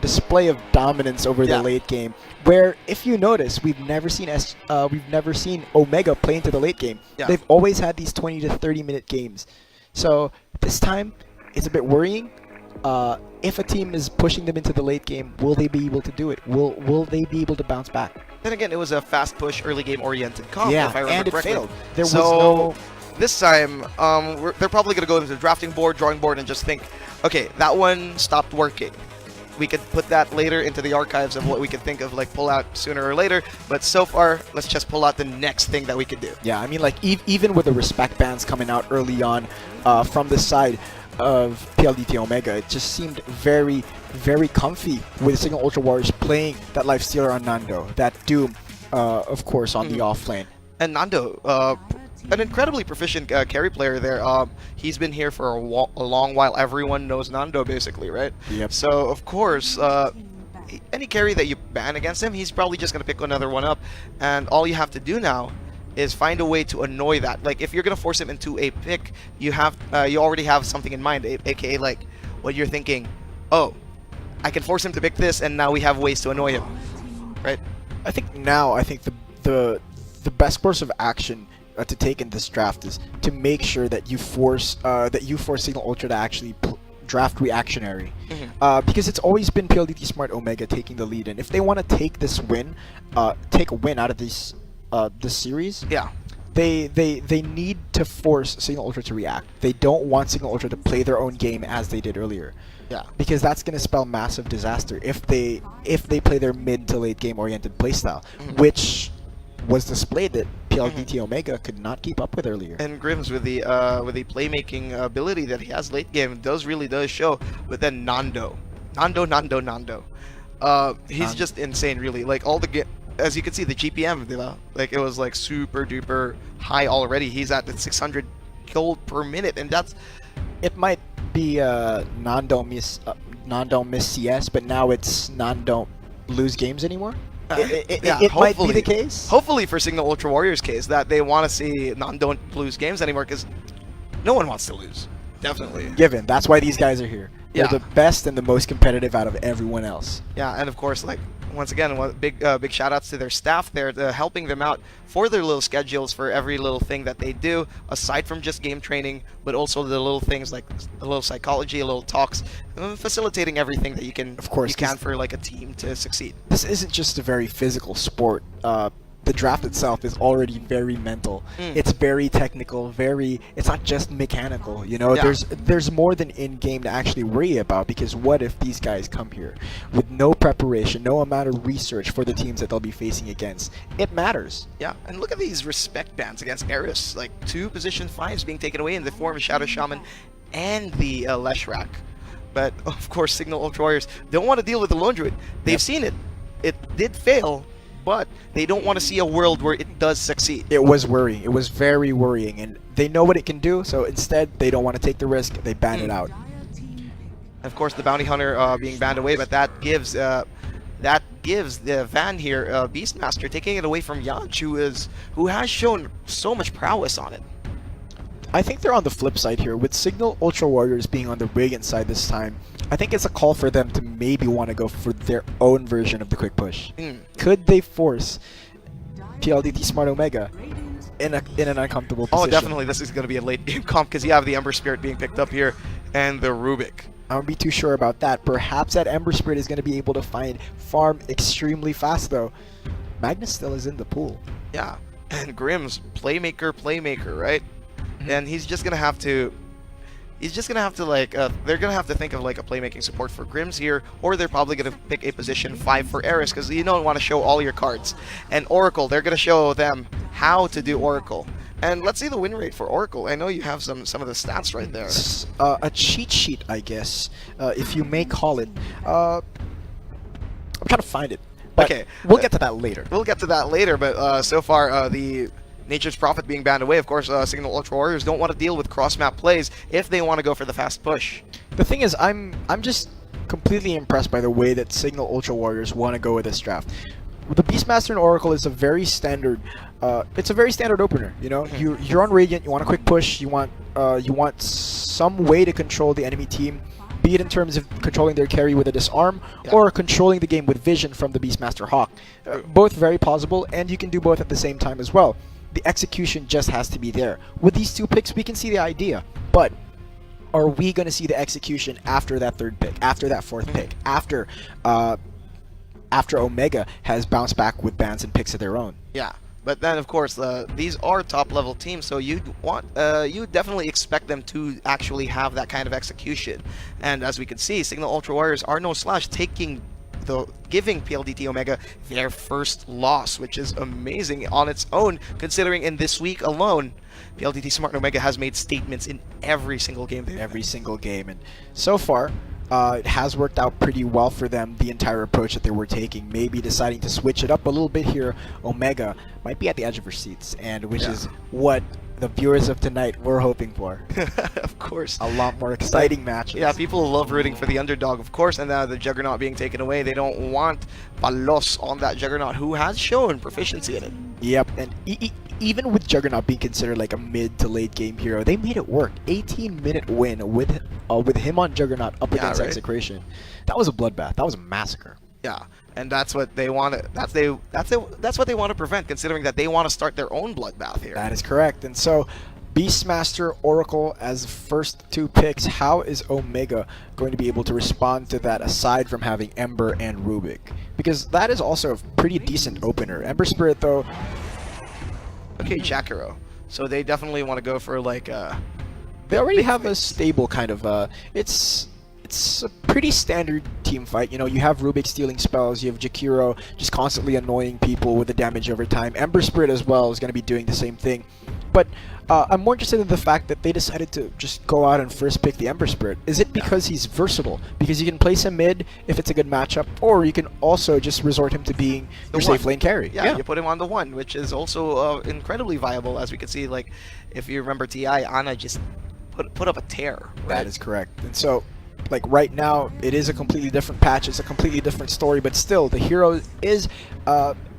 display of dominance over the late game. Where, if you notice, we've never seen Omega play into the late game. Yeah. They've always had these 20 to 30-minute games. So this time, it's a bit worrying. If a team is pushing them into the late game, will they be able to do it? Will they be able to bounce back? Then again, it was a fast push, early game oriented comp. Yeah, if I remember and it correctly. failed. There was no. This time, they're probably going to go into the drafting board, drawing board, and just think, okay, that one stopped working. We could put that later into the archives of what we could think of, like, pull out sooner or later. But so far, let's just pull out the next thing that we could do. Yeah, I mean, like, even with the respect bans coming out early on from the side of Pldt Omega, it just seemed very, very comfy with Cignal Ultra Warriors playing that Life Stealer on Nando, that Doom, of course, on the off lane. And Nando, an incredibly proficient carry player there. He's been here for a long while. Everyone knows Nando, basically, right? Yep. So, of course, any carry that you ban against him, he's probably just going to pick another one up. And all you have to do now is find a way to annoy that. Like, if you're going to force him into a pick, you already have something in mind, aka, like, what you're thinking, oh, I can force him to pick this, and now we have ways to annoy him, right? I think the best course of action to take in this draft is to make sure that you force Cignal Ultra to actually draft reactionary, because it's always been Pldt Smart Omega taking the lead, and if they want to take this win, take a win out of this series, they need to force Cignal Ultra to react. They don't want Cignal Ultra to play their own game as they did earlier. Yeah, because that's going to spell massive disaster if they play their mid to late game oriented playstyle, which was displayed that Pldt Omega could not keep up with earlier. And Grims, with the playmaking ability that he has late game, really does show. But then Nando, he's just insane, really. Like, all the as you can see, the GPM, like, it was like super duper high already. He's at the 600 gold per minute, and it might be Nando miss CS, but now it's Nando lose games anymore. It might be the case. Hopefully for Cignal Ultra Warriors' case, that they want to see don't lose games anymore, because no one wants to lose. Definitely. Given. That's why these guys are here. They're the best and the most competitive out of everyone else. Yeah, and of course, like, once again, big shout outs to their staff there, helping them out for their little schedules, for every little thing that they do, aside from just game training, but also the little things like a little psychology, a little talks, facilitating everything that you can, for like a team to succeed. This isn't just a very physical sport. The draft itself is already very mental. It's very technical, it's not just mechanical, you know. There's more than in-game to actually worry about, because what if these guys come here with no preparation, no amount of research for the teams that they'll be facing against? It matters. Yeah, and look at these respect bans against Eris, like 2 position 5s being taken away in the form of Shadow Shaman and the Leshrac. But of course, Cignal Ultra Warriors don't want to deal with the Lone Druid. They've seen it. It did fail, but they don't want to see a world where it does succeed. It was worrying. It was very worrying, and they know what it can do, so instead they don't want to take the risk. They ban it out. Of course, the Bounty Hunter being banned away, but that gives the Van here, Beastmaster, taking it away from Yaj, who has shown so much prowess on it. I think they're on the flip side here. With Cignal Ultra Warriors being on the Radiant side this time, I think it's a call for them to maybe want to go for their own version of the quick push. Could they force Pldt Smart Omega in an uncomfortable position? Oh, definitely. This is going to be a late game comp, because you have the Ember Spirit being picked up here and the Rubik. I don't be too sure about that. Perhaps that Ember Spirit is going to be able to farm extremely fast, though. Magnus still is in the pool. Yeah, and Grimm's playmaker, right? And he's just gonna have to. Like, they're gonna have to think of like a playmaking support for Grims here, or they're probably gonna pick a position 5 for Eris, because you don't want to show all your cards. And Oracle, they're gonna show them how to do Oracle. And let's see the win rate for Oracle. I know you have some of the stats right there. A cheat sheet, I guess, if you may call it. I'm trying to find it. But okay, we'll get to that later. But so far, the Nature's Prophet being banned away. Of course, Cignal Ultra Warriors don't want to deal with cross-map plays if they want to go for the fast push. The thing is, I'm just completely impressed by the way that Cignal Ultra Warriors want to go with this draft. The Beastmaster and Oracle is a very standard. It's a very standard opener. You know, you're on Radiant. You want a quick push. You want some way to control the enemy team. be it in terms of controlling their carry with a disarm Yeah. or controlling the game with vision from the Beastmaster Hawk. Both very plausible, and you can do both at the same time as well. The execution just has to be there. With these two picks, we can see the idea, but are we going to see the execution after that third pick, after that fourth pick, after Omega has bounced back with bans and picks of their own? Yeah, but then of course these are top level teams, so you definitely expect them to actually have that kind of execution. And as we can see, Cignal Ultra Warriors are no slouch, giving PLDT Omega their first loss, which is amazing on its own, considering in this week alone, PLDT Smart and Omega has made statements in every single game. Single game, and so far, it has worked out pretty well for them, the entire approach that they were taking. Maybe deciding to switch it up a little bit here, Omega might be at the edge of their seats, and which is what the viewers of tonight were hoping for. Of course. A lot more exciting matches. Yeah, people love rooting for the underdog, of course, and now the Juggernaut being taken away, they don't want Palos on that Juggernaut, who has shown proficiency in it. Yep, and even with Juggernaut being considered like a mid to late game hero, they made it work. 18-minute win with him on Juggernaut up against right? Execration. That was a bloodbath. That was a massacre. Yeah, and that's what they want to. That's what they want to prevent, considering that they want to start their own bloodbath here. That is correct. And so, Beastmaster, Oracle as first two picks. How is Omega going to be able to respond to that, aside from having Ember and Rubik? Because that is also a pretty decent opener. Ember Spirit, though. Okay, Jakiro. So they definitely want to go for like They already have a stable kind of. It's a pretty standard team fight. You know, you have Rubik stealing spells, you have Jakiro just constantly annoying people with the damage over time. Ember Spirit as well is going to be doing the same thing. But I'm more interested in the fact that they decided to just go out and first pick the Ember Spirit. Is it because he's versatile? Because you can place him mid if it's a good matchup, or you can also just resort him to being your safe lane carry. Yeah, you put him on the 1, which is also incredibly viable, as we can see. Like, if you remember TI, Ana just put up a tear. Right? That is correct. And so, like right now, it is a completely different patch. It's a completely different story, but still, the hero is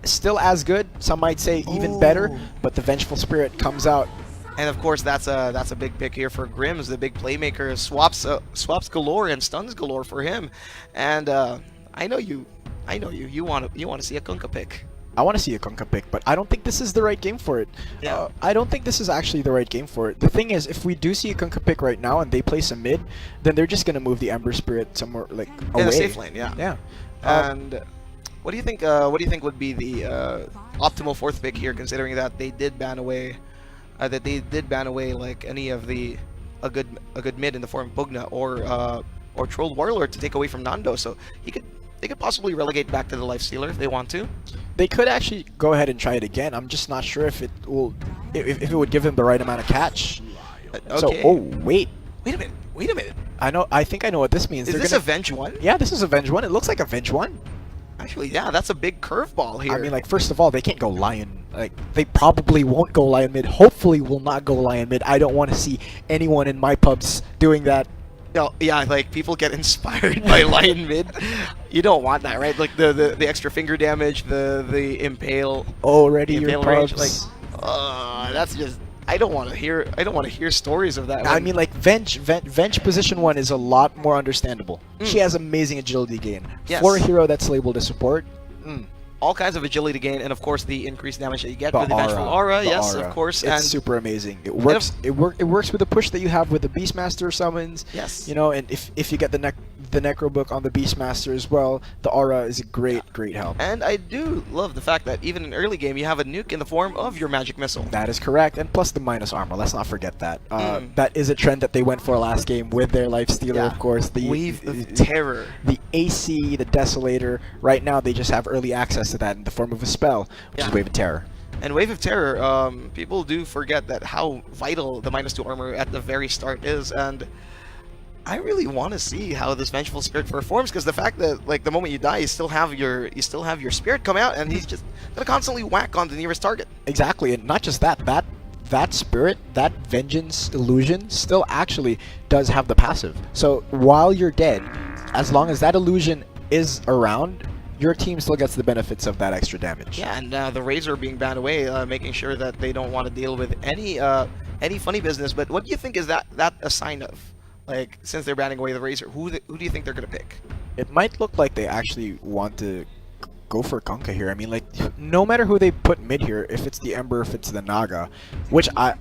still as good. Some might say even better. But the Vengeful Spirit comes out. And of course, that's a big pick here for Grims, the big playmaker. Swaps galore and stuns galore for him. And I know you. You want to see a Kunkka pick. I want to see a Kunkka pick, but I don't think this is the right game for it. Yeah. I don't think this is actually the right game for it. The thing is, if we do see a Kunkka pick right now and they place a mid, then they're just gonna move the Ember Spirit somewhere like away. In a safe lane, yeah. Yeah. And what do you think? What do you think would be the optimal fourth pick here, considering that they did ban away, like any of a good mid in the form of Bugna or Troll Warlord to take away from Nando, so they could possibly relegate back to the Lifestealer if they want to. They could actually go ahead and try it again. I'm just not sure if it if it would give him the right amount of catch. Okay. So, oh wait Wait a minute. I think I know what this means. Is this Avenge 1? Yeah, this is Avenge 1. It looks like Avenge 1. Actually, yeah, that's a big curveball here. I mean, like, first of all, they can't go Lion. Like, they probably won't go Lion mid. Hopefully will not go Lion mid. I don't want to see anyone in my pubs doing that. Yeah, like people get inspired by Lion mid. You don't want that, right? Like the extra finger damage, the impale. Already the your impale pubs. range, like, that's just. I don't want to hear stories of that. I mean, like, Venge position 1 is a lot more understandable. She has amazing agility gain. Yes. For a hero that's labeled as support, all kinds of agility gain, and of course the increased damage that you get the with the Vengeful Aura. Yes, aura. of course. It's And super amazing. It works. It works with the push that you have with the Beastmaster summons. Yes. You know, and if you get the Necro book on the Beastmaster as well, the aura is a great help. And I do love the fact that even in early game you have a nuke in the form of your magic missile. That is correct, and plus the minus armor. Let's not forget that. That is a trend that they went for last game with their Lifestealer, of course. The Wave of Terror. The AC, the Desolator. Right now, they just have early access to that in the form of a spell, which is Wave of Terror. And Wave of Terror, people do forget that how vital the -2 armor at the very start is, and I really want to see how this Vengeful Spirit performs, because the fact that, like, the moment you die, you still have your spirit come out, and he's just gonna constantly whack on the nearest target. Exactly, and not just that. That spirit, that vengeance illusion, still actually does have the passive. So while you're dead, as long as that illusion is around, your team still gets the benefits of that extra damage. Yeah, and the Razor being banned away, making sure that they don't want to deal with any funny business. But what do you think is that a sign of? Like, since they're banning away the Razor, who do you think they're gonna pick? It might look like they actually want to go for Kunkka here. I mean, like, no matter who they put mid here, if it's the Ember, if it's the Naga, which I'm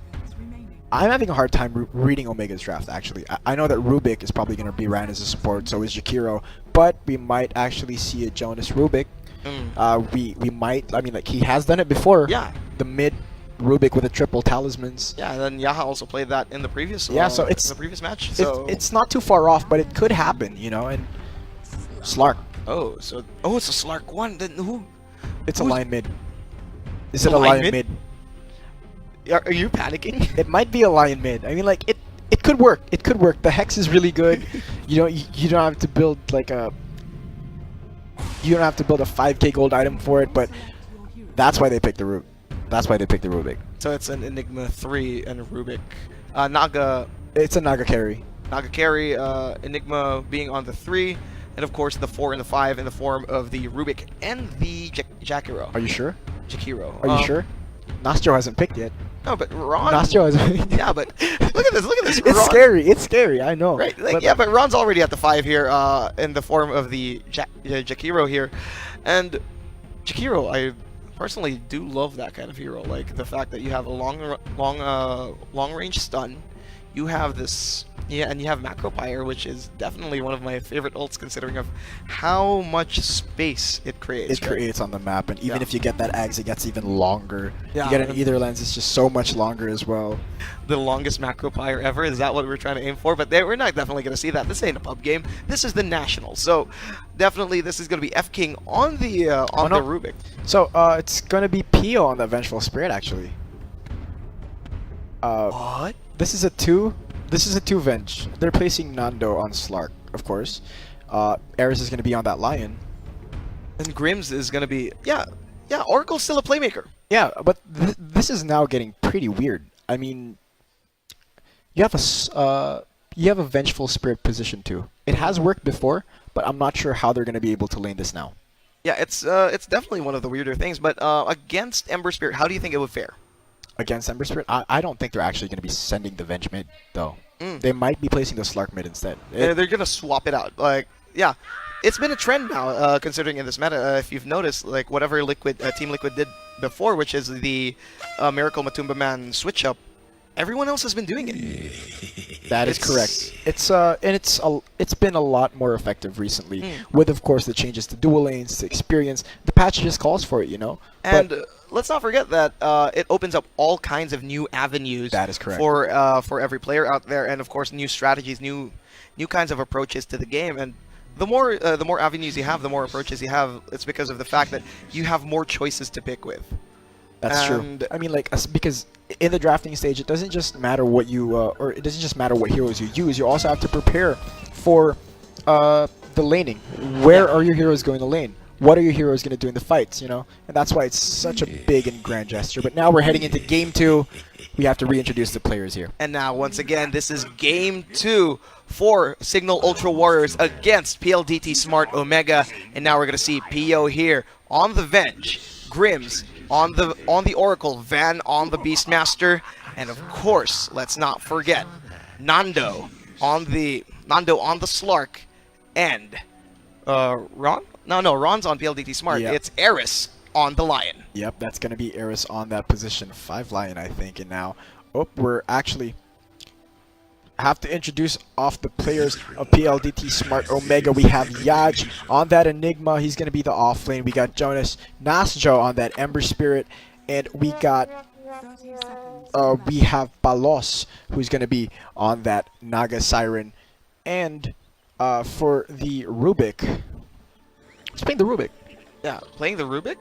having a hard time reading Omega's draft, actually. I know that Rubik is probably going to be ran as a support, so is Jakiro, but we might actually see a Jonas Rubik. We might, I mean, like, he has done it before. Yeah. The mid Rubik with a triple talismans. Yeah, and then Yaha also played that in the previous so it's the previous match. So it's not too far off, but it could happen, you know. And Slark, it's a Slark one. Then who? it's a who's- lion mid. Is it a lion mid? Are you panicking? It might be a lion mid. I mean, like, it could work. It could work. The hex is really good. You don't have to build like a 5k gold item for it, but that's why they picked the root. That's why they picked the Rubik. So it's an Enigma 3 and a Rubik. Naga It's a Naga carry. carry, Enigma being on the 3, and of course the 4 and the 5 in the form of the Rubik and the Jakiro. Are you sure? Jakiro. Are you sure? Nostro hasn't picked yet. No, but Ron. Nostro hasn't. Yeah, but look at this. Look at this. It's Ron, scary. It's scary. I know. Right. Like, but Ron's already at the 5 here, in the form of the Jakiro here, and Jakiro, I personally do love that kind of hero. Like the fact that you have a long range stun, you have this, and you have Macro Pyre, which is definitely one of my favorite ults considering of how much space it creates. It creates on the map, and even Yeah. if you get that Ags, it gets even longer. Yeah. You get an Ether Lens, it's just so much longer as well. The longest Macro Pyre ever. Is that what we're trying to aim for? But we're not definitely going to see that. This ain't a pub game. This is the Nationals. So definitely this is going to be F King on the the Rubik. So it's gonna be Pio on the Vengeful Spirit actually. What? This is a two Venge. They're placing Nando on Slark, of course. Eris is gonna be on that Lion. And Grims is going to be Oracle's still a playmaker. Yeah, but this is now getting pretty weird. I mean, you have a Vengeful Spirit position too. It has worked before, but I'm not sure how they're gonna be able to lane this now. Yeah, it's definitely one of the weirder things. But against Ember Spirit, how do you think it would fare? Against Ember Spirit, I don't think they're actually going to be sending the Venge mid, though. Mm. They might be placing the Slark mid instead. They're going to swap it out. Like, yeah, it's been a trend now, considering in this meta, if you've noticed, like, whatever Team Liquid did before, which is the Miracle Matumba Man switch-up, everyone else has been doing it. That is correct. It's been a lot more effective recently, with, of course, the changes to dual lanes, to experience. The patch just calls for it, you know? And let's not forget that it opens up all kinds of new avenues. That is correct. For every player out there, and of course new strategies, new kinds of approaches to the game. And the more avenues you have, the more approaches you have. It's because of the fact that you have more choices to pick with. That's true. I mean, like, because in the drafting stage, it doesn't just matter what you, or it doesn't just matter what heroes you use. You also have to prepare for the laning. Where are your heroes going to lane? What are your heroes going to do in the fights, you know? And that's why it's such a big and grand gesture. But now we're heading into Game 2. We have to reintroduce the players here. And now, once again, this is Game 2 for Cignal Ultra Warriors against Pldt Smart Omega. And now we're going to see Pio here on the Venge, Grims on the Oracle, Van on the Beastmaster, and of course, let's not forget Nando on the Slark, and Ron? No, Ron's on PLDT Smart. Yep. It's Eris on the Lion. Yep, that's going to be Eris on that position. 5 Lion, I think. And now, we're actually have to introduce off the players of PLDT Smart Omega. We have Yaj on that Enigma. He's going to be the off lane. We got Jonas Nasjo on that Ember Spirit. And we got... we have Palos, who's going to be on that Naga Siren. And for the Rubik... Who's playing the Rubik? Yeah, playing the Rubik?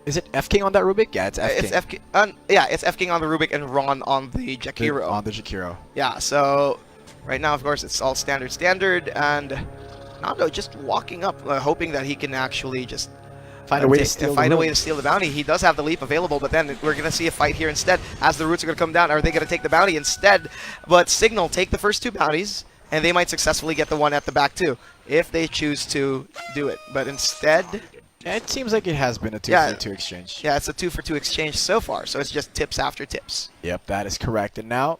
Is it F King on that Rubik? Yeah, it's F King. It's F King. It's F King on the Rubik and Ron on the Jakiro. On the Jakiro. Yeah, so right now, of course, it's all standard, and Nando just walking up, hoping that he can actually just find a way to steal the bounty. He does have the leap available, but then we're going to see a fight here instead. As the roots are going to come down, are they going to take the bounty instead? But Cignal take the first 2 bounties, and they might successfully get the one at the back too, if they choose to do it. But instead, Yeah, it seems like it has been a 2 Yeah. for 2 exchange. Yeah, it's a 2-for-2 exchange so far, so it's just tips after tips. Yep, that is correct. And now,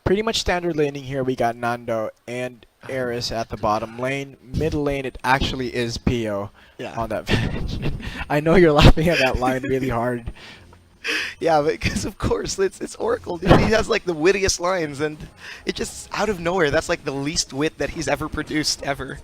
pretty much standard laning here. We got Nando and Eris at the bottom lane. Mid lane, it actually is Pio Yeah. on that vantage. I know you're laughing at that line really hard. Yeah, because of course it's Oracle. Dude. He has like the wittiest lines, and it just out of nowhere. That's like the least wit that he's ever produced ever.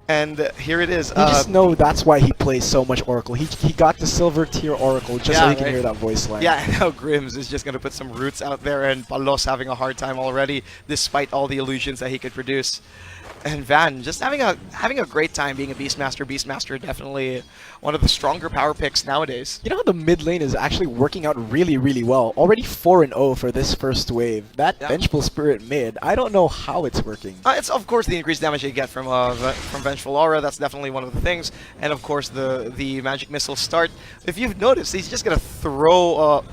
And here it is. You just know that's why he plays so much Oracle. He got the silver tier Oracle just so Yeah, he can right. hear that voice line. Yeah, and now Grims is just gonna put some roots out there, and Palos having a hard time already, despite all the illusions that he could produce. And Van just having a great time being a Beastmaster. Beastmaster definitely one of the stronger power picks nowadays. You know how the mid lane is actually working out really, really well. Already 4-0 for this first wave. That Yeah. Vengeful Spirit mid, I don't know how it's working. It's of course the increased damage you get from Vengeful Aura. That's definitely one of the things, and of course the magic missile start. If you've noticed, he's just gonna throw.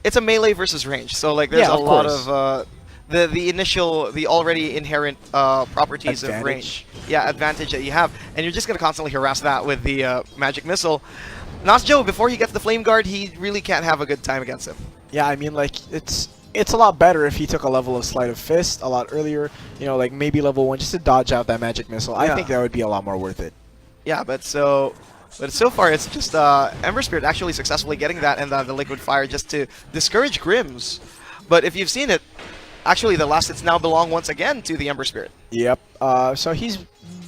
It's a melee versus range, so like there's Yeah, a of lot course. of the already inherent properties of range. Yeah, advantage that you have, and you're just gonna constantly harass that with the magic missile. Nasjo, before he gets the flame guard, he really can't have a good time against him. Yeah, I mean, like, it's a lot better if he took a level of Sleight of Fist a lot earlier. You know, like maybe level 1 just to dodge out that magic missile. I Yeah. think that would be a lot more worth it. Yeah, but so far it's just Ember Spirit actually successfully getting that and the Liquid Fire just to discourage Grims. But if you've seen it, actually the last hits now belong once again to the Ember Spirit. Yep. So he's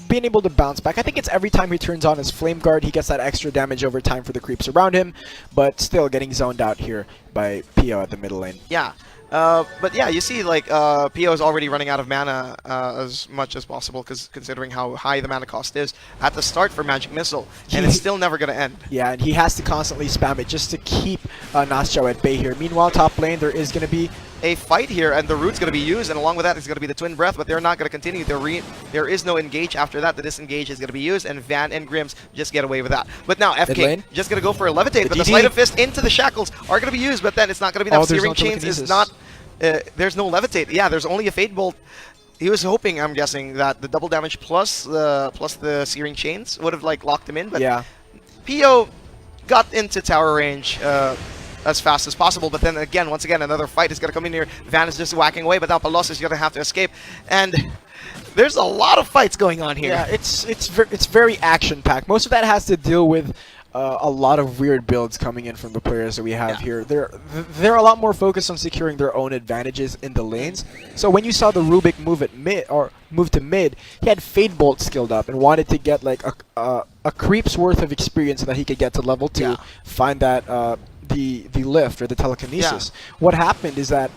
been able to bounce back. I think it's every time he turns on his Flame Guard, he gets that extra damage over time for the creeps around him, but still getting zoned out here by Pio at the middle lane. Yeah. But yeah, you see, like, PO is already running out of mana as much as possible, because considering how high the mana cost is at the start for Magic Missile, and it's still never going to end. Yeah, and he has to constantly spam it just to keep Nasjo at bay here. Meanwhile, top lane, there is going to be A fight here, and the root's going to be used, and along with that is going to be the Twin Breath, but they're not going to continue. There is no engage after that. The disengage is going to be used, and Van and Grims just get away with that. But now Mid FK lane. just going to go for a Levitate, but the GG. Sleight of Fist into the Shackles are going to be used, but then it's not going to be enough. there's Searing no Chains is telekinesis. not... there's no Levitate. Yeah, there's only a Fade Bolt. He was hoping, I'm guessing, that the double damage plus the Searing Chains would have like locked him in, but yeah. Pio got into tower range as fast as possible, but then again, once again, another fight is going to come in here. Van is just whacking away, but now Palos is going to have to escape, and there's a lot of fights going on here. Yeah, it's very action packed. Most of that has to deal with a lot of weird builds coming in from the players that we have here. They're a lot more focused on securing their own advantages in the lanes. So when you saw the Rubik move to mid, he had Fade Bolt skilled up and wanted to get like a creep's worth of experience so that he could get to level 2, find that the lift or the telekinesis. What happened is that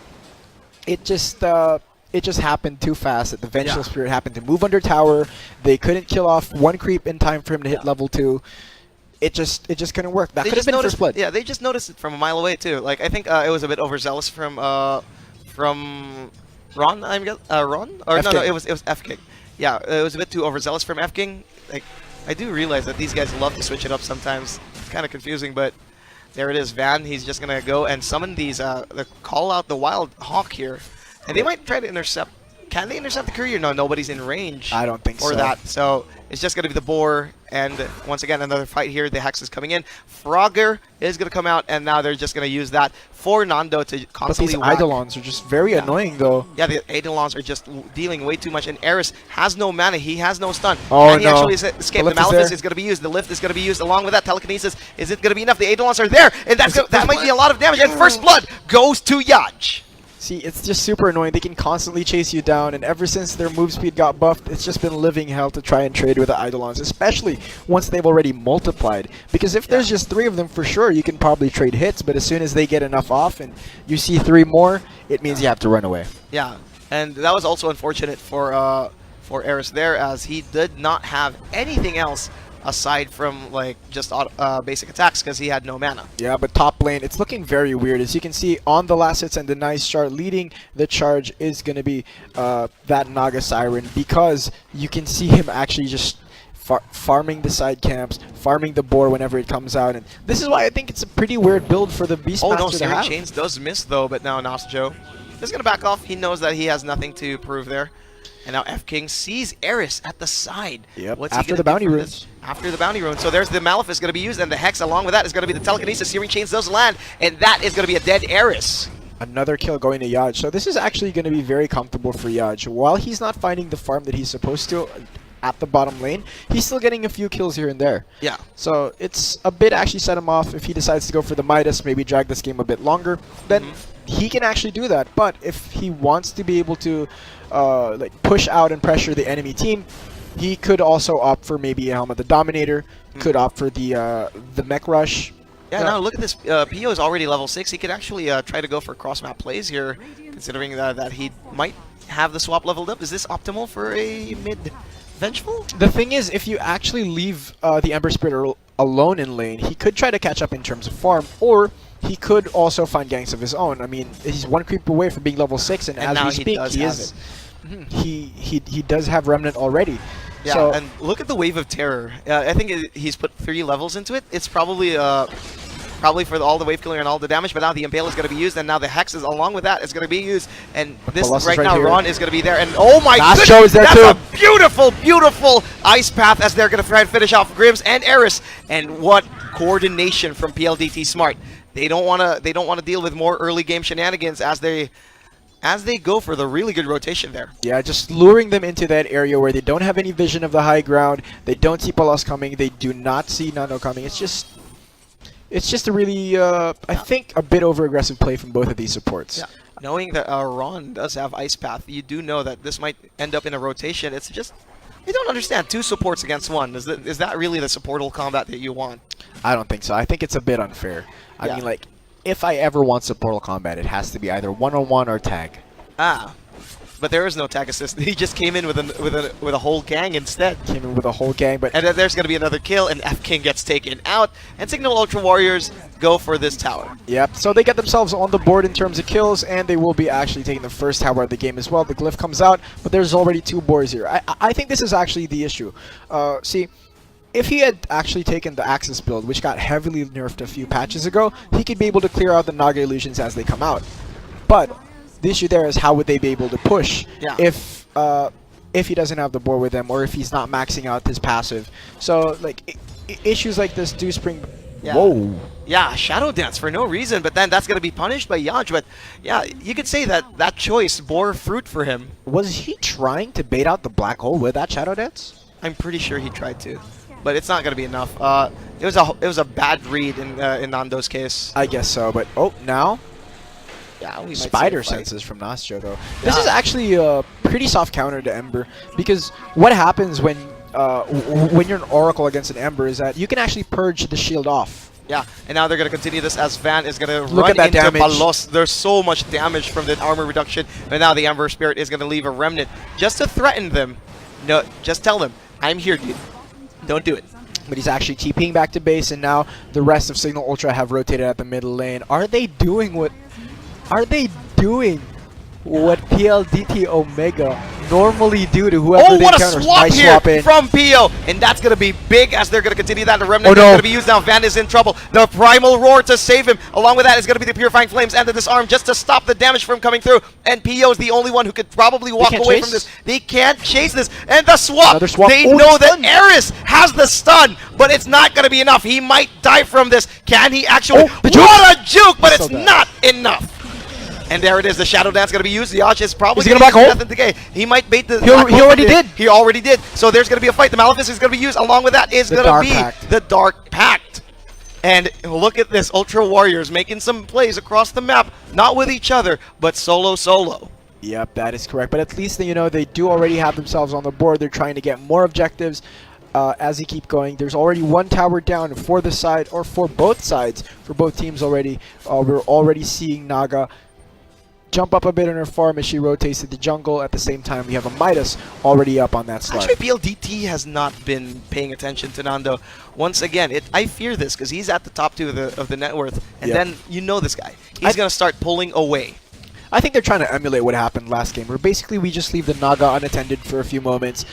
it just happened too fast. That the Vengeful Spirit happened to move under tower. They couldn't kill off one creep in time for him to hit level 2. It just couldn't work. That could have been First Blood. Yeah, they just noticed it from a mile away too. Like I think it was a bit overzealous from Ron. I'm Ron or no, it was F King. Yeah, it was a bit too overzealous from F King. Like I do realize that these guys love to switch it up sometimes. It's kind of confusing, but there it is. Van, he's just gonna go and summon these. Call out the Wild Hawk here, and they might try to intercept. Can they intercept the courier? No, nobody's in range. I don't think for so. that. So it's just going to be the boar, and once again another fight here. The Hex is coming in. Frogger is going to come out, and now they're just going to use that for Nando to But constantly these whack. Eidolons are just very annoying, though. Yeah, the Eidolons are just dealing way too much, and Eris has no mana. He has no stun. Oh, Can he no. actually escape? The The lift is Malefice there. is going to be used. The lift is going to be used along with that telekinesis. Is it going to be enough? The Eidolons are there, and that might be a lot of damage. And First Blood goes to Yaj. See, it's just super annoying. They can constantly chase you down, and ever since their move speed got buffed, it's just been living hell to try and trade with the Eidolons, especially once they've already multiplied. Because if there's just 3 of them, for sure, you can probably trade hits, but as soon as they get enough off and you see 3 more, it means you have to run away. Yeah, and that was also unfortunate for Eris there, as he did not have anything else aside from like just basic attacks because he had no mana. Yeah, but top lane, it's looking very weird. As you can see on the last hits and the nice shard, leading the charge is going to be that Naga Siren, because you can see him actually just farming the side camps, farming the boar whenever it comes out, and this is why I think it's a pretty weird build for the Beastmaster Oh no, to Searing have. Chains does miss though, but now Nasjo is going to back off. He knows that he has nothing to prove there. And now F King sees Eris at the side. Yep. What's he After gonna the do bounty from runes. this? After the bounty rune. So there's the Malefice going to be used, and the Hex along with that is going to be the Telekinesis. Searing Chains does land, and that is going to be a dead Eris. Another kill going to Yaj. So this is actually going to be very comfortable for Yaj. While he's not finding the farm that he's supposed to at the bottom lane, he's still getting a few kills here and there. Yeah. So it's a bit actually set him off. If he decides to go for the Midas, maybe drag this game a bit longer, then he can actually do that. But if he wants to be able to like push out and pressure the enemy team, he could also opt for maybe a Helmet the Dominator, could opt for the Mech Rush. Yeah, now look at this. PO is already level 6. He could actually try to go for cross-map plays here, considering that he might have the swap leveled up. Is this optimal for a mid-Vengeful? The thing is, if you actually leave the Ember Spirit alone in lane, he could try to catch up in terms of farm, or he could also find ganks of his own. I mean, he's one creep away from being level 6, and as we speak, he is. He does have Remnant already. Yeah, so, and look at the Wave of Terror. I think he's put 3 levels into it. It's probably for all the wave killer and all the damage, but now the Impale is going to be used, and now the Hex is along with that is going to be used, and this right now here. Ron is going to be there, and oh my goodness, goodness, there that's too. a beautiful, beautiful Ice Path as they're going to try and finish off Grims and Eris, and what coordination from PLDT Smart. They don't want to deal with more early game shenanigans as they go for the really good rotation there. Yeah, just luring them into that area where they don't have any vision of the high ground. They don't see Palas coming. They do not see Nano coming. It's just a really, I think, a bit over-aggressive play from both of these supports. Yeah. Knowing that Ron does have Ice Path, you do know that this might end up in a rotation. It's just, I don't understand. 2 supports against 1. Is that really the supportal combat that you want? I don't think so. I think it's a bit unfair. I mean, like, if I ever want supportal combat, it has to be either one-on-one or tag. But there is no tag assist. He just came in with a whole gang instead. Came in with a whole gang, but and then there's going to be another kill, and F King gets taken out, and Cignal Ultra Warriors go for this tower. Yep. So they get themselves on the board in terms of kills, and they will be actually taking the first tower of the game as well. The glyph comes out, but there's already 2 boars here. I think this is actually the issue. See, if he had actually taken the Axis build, which got heavily nerfed a few patches ago, he could be able to clear out the Naga illusions as they come out. But the issue there is how would they be able to push if he doesn't have the board with him, or if he's not maxing out his passive. So like issues like this do spring. Yeah. Whoa. Yeah, Shadow Dance for no reason, but then that's going to be punished by Yaj. But yeah, you could say that choice bore fruit for him. Was he trying to bait out the black hole with that Shadow Dance? I'm pretty sure he tried to, but it's not going to be enough. It was a bad read in Nando's case. I guess so, but now. Yeah, we might Spider senses from Nastro though. This is actually a pretty soft counter to Ember, because what happens when you're an Oracle against an Ember is that you can actually purge the shield off. Yeah, and now they're going to continue this as Van is going to Look run at that into damage. Palos. There's so much damage from the armor reduction, and now the Ember Spirit is going to leave a remnant just to threaten them. No, just tell them, I'm here, dude. Don't do it. But he's actually TPing back to base, and now the rest of Cignal Ultra have rotated at the middle lane. Are they doing what PLDT Omega normally do to whoever they what counter? a swap Nice here swap in. from Pio, and that's going to be big as they're going to continue that. The Remnant Oh, is no. going to be used now. Van is in trouble. The Primal Roar to save him. Along with that is going to be the Purifying Flames and the Disarm just to stop the damage from coming through. And Pio is the only one who could probably walk can't away chase? from this. They can't chase this. And the swap. Another swap. They Oh, know the that stun. Eris has the stun, but it's not going to be enough. He might die from this. Can he actually? Oh, the juke. What a juke, but So it's bad. not enough. And there it is. The Shadow Dance going to be used. Yaj is probably Is he gonna black hole? nothing to gain. He might bait the. He black hole already from did. He already did. So there's going to be a fight. The Malefice is going to be used. Along with that is The going to Dark be Pact. the Dark Pact. And look at this. Ultra Warriors making some plays across the map. Not with each other, but solo. Yep, that is correct. But at least they do already have themselves on the board. They're trying to get more objectives. As you keep going, there's already 1 tower down for the side, or for both sides, for both teams already. We're already seeing Naga jump up a bit in her farm as she rotates to the jungle. At the same time, we have a Midas already up on that slide. Actually, PLDT has not been paying attention to Nando. Once again, I fear this because he's at the top 2 of the net worth, and then you know this guy. He's going to start pulling away. I think they're trying to emulate what happened last game, where basically we just leave the Naga unattended for a few moments,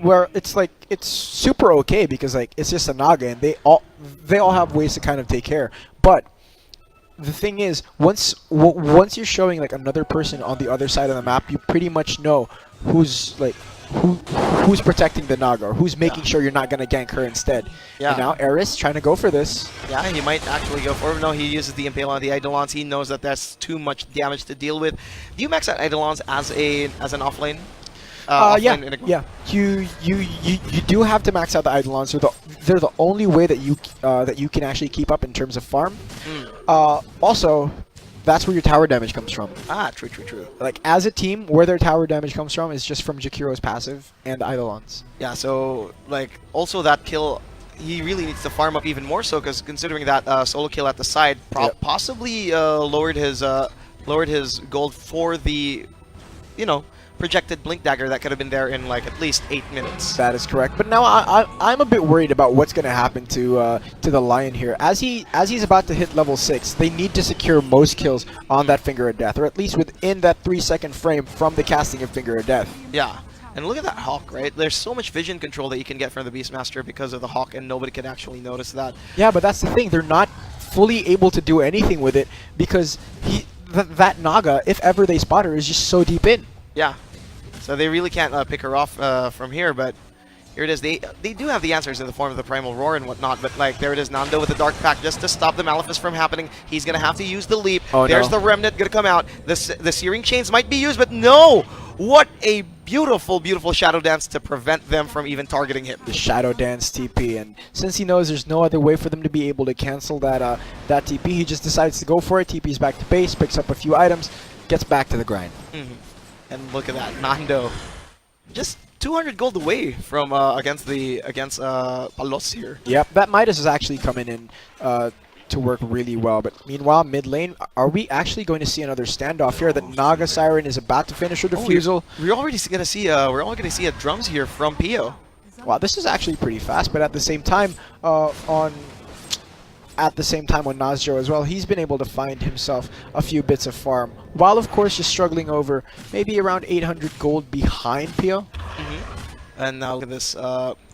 where it's like it's super okay because like it's just a Naga and they all have ways to kind of take care. But the thing is, once you're showing like another person on the other side of the map, you pretty much know who's like who's protecting the Naga, or who's making sure you're not gonna gank her instead. Yeah. And now Eris trying to go for this. Yeah, he might actually go for it. No, he uses the Impale on the Eidolons. He knows that that's too much damage to deal with. Do you max out Eidolons as an offlane? Yeah, Enigma? yeah. You do have to max out the Eidolons. They're the only way that you can actually keep up in terms of farm. Also, that's where your tower damage comes from. Ah, true. Like, as a team, where their tower damage comes from is just from Jakiro's passive and the Eidolons. Yeah, so, like, also that kill, he really needs to farm up even more so, because considering that solo kill at the side possibly lowered his gold for the, projected Blink Dagger that could have been there in, like, at least 8 minutes. That is correct. But now I'm a bit worried about what's going to happen to the Lion here. As he's about to hit level 6, they need to secure most kills on that Finger of Death, or at least within that 3-second frame from the casting of Finger of Death. Yeah. And look at that Hawk, right? There's so much vision control that you can get from the Beastmaster because of the Hawk, and nobody can actually notice that. Yeah, but that's the thing. They're not fully able to do anything with it because that Naga, if ever they spot her, is just so deep in. Yeah. So they really can't pick her off from here, but here it is. They do have the answers in the form of the Primal Roar and whatnot, but like there it is, Nando with the Dark Pact just to stop the Malefice from happening. He's going to have to use the Leap. Oh, There's the Remnant going to come out. The Searing Chains might be used, but no! What a beautiful, beautiful Shadow Dance to prevent them from even targeting him. The Shadow Dance TP, and since he knows there's no other way for them to be able to cancel that TP, he just decides to go for it. TP's back to base, picks up a few items, gets back to the grind. And look at that, Nando, just 200 gold away from against Palos here. Yep, that Midas is actually coming in to work really well. But meanwhile, mid lane, are we actually going to see another standoff here? That Naga Siren is about to finish her defusal. We're already gonna see a drums here from Pio. Wow, this is actually pretty fast. But at the same time, on Nazjo as well, he's been able to find himself a few bits of farm, while of course just struggling over maybe around 800 gold behind Pio. And now look at this,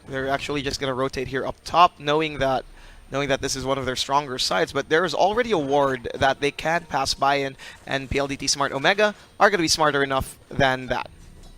they're actually just going to rotate here up top, knowing that this is one of their stronger sides, but there is already a ward that they can pass by in, and PLDT Smart Omega are going to be smarter enough than that.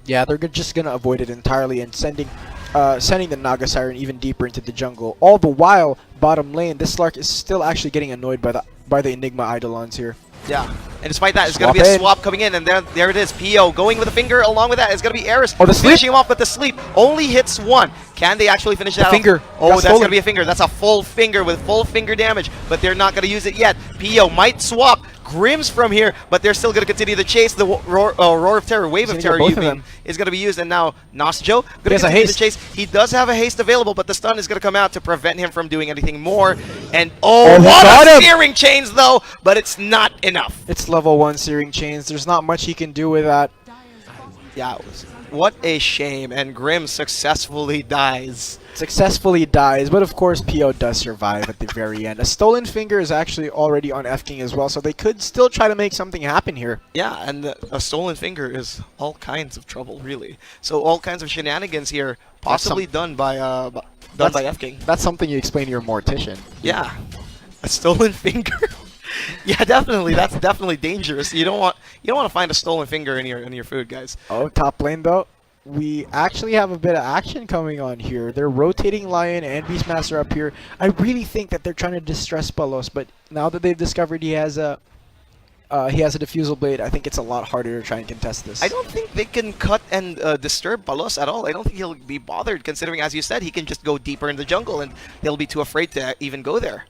Yeah, they're just going to avoid it entirely and sending the Naga Siren even deeper into the jungle. All the while, bottom lane, this Slark is still actually getting annoyed by the Enigma Eidolons here. Yeah, and despite that, it's going to be a swap coming in, and there it is. Pio going with a finger. Along with that, it's going to be Eris finishing him off, but the sleep only hits one. Can they actually finish that finger. Oh, that's going to be a finger. That's a full finger with full finger damage, but they're not going to use it yet. Pio might swap Grims from here, but they're still going to continue the chase. The Roar of Terror, Wave of Terror is going to be used, and now Nasjo going to continue the chase. He does have a haste available, but the stun is going to come out to prevent him from doing anything more. And what a Searing Chains though, but it's not enough. It's level 1 Searing Chains. There's not much he can do with that. Yeah, what a shame, and Grim successfully dies. But of course Pio does survive at the very end. A Stolen Finger is actually already on F-King as well, so they could still try to make something happen here. Yeah, and a Stolen Finger is all kinds of trouble, really. So all kinds of shenanigans here, possibly done by F-King. That's something you explain to your mortician. Yeah, a Stolen Finger. Yeah, definitely. That's definitely dangerous. You don't want to find a Stolen Finger in your food, guys. Oh, top lane though. We actually have a bit of action coming on here. They're rotating Lion and Beastmaster up here. I really think that they're trying to distress Palos, but now that they've discovered he has a defusal blade, I think it's a lot harder to try and contest this. I don't think they can cut and disturb Palos at all. I don't think he'll be bothered, considering, as you said, he can just go deeper in the jungle, and they'll be too afraid to even go there.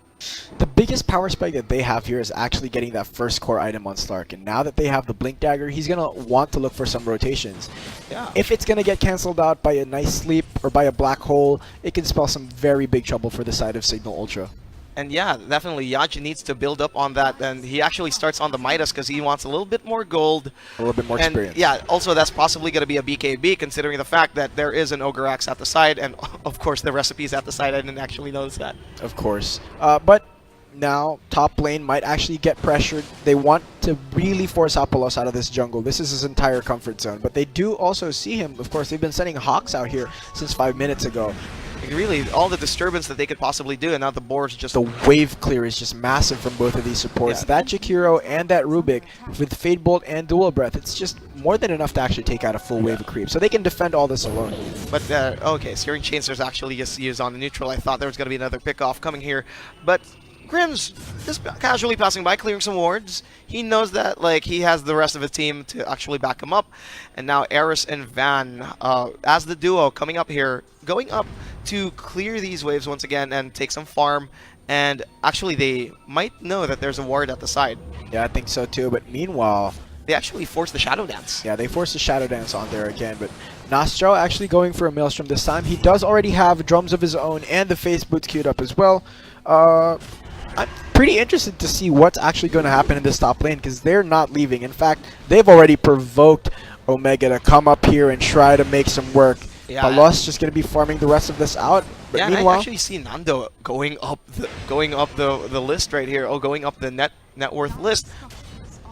The biggest power spike that they have here is actually getting that first core item on Slark, and now that they have the Blink Dagger, he's going to want to look for some rotations. Yeah. If it's going to get cancelled out by a nice sleep or by a black hole, it can spell some very big trouble for the side of Cignal Ultra. And yeah, definitely, Yaji needs to build up on that, and he actually starts on the Midas because he wants a little bit more gold. A little bit more experience. Yeah, also that's possibly going to be a BKB, considering the fact that there is an Ogre Axe at the side, and of course the recipe's at the side. I didn't actually notice that. Of course. But now top lane might actually get pressured. They want to really force Apolos out of this jungle. This is his entire comfort zone. But they do also see him. Of course, they've been sending Hawks out here since 5 minutes ago. Really, all the disturbance that they could possibly do, and now the board's just... The wave clear is just massive from both of these supports. Yeah. That Jakiro and that Rubik with Fade Bolt and Dual Breath, it's just more than enough to actually take out a full wave of creep. So they can defend all this alone. But, okay, Searing Chainsaws actually just used on the neutral. I thought there was going to be another pick-off coming here. But Grimm's just casually passing by, clearing some wards. He knows that, like, he has the rest of his team to actually back him up. And now Eris and Van, as the duo, coming up here, going up to clear these waves once again and take some farm. And actually, they might know that there's a ward at the side. Yeah, I think so too. But meanwhile, they actually forced the Shadow Dance. Yeah, they forced the Shadow Dance on there again. But Nostro actually going for a Maelstrom this time. He does already have drums of his own and the face boots queued up as well. I'm pretty interested to see what's actually going to happen in this top lane because they're not leaving. In fact, they've already provoked Omega to come up here and try to make some work. Yeah, Palos just going to be farming the rest of this out. But yeah, meanwhile, I actually see Nando going up the list right here. Oh, going up the net worth list.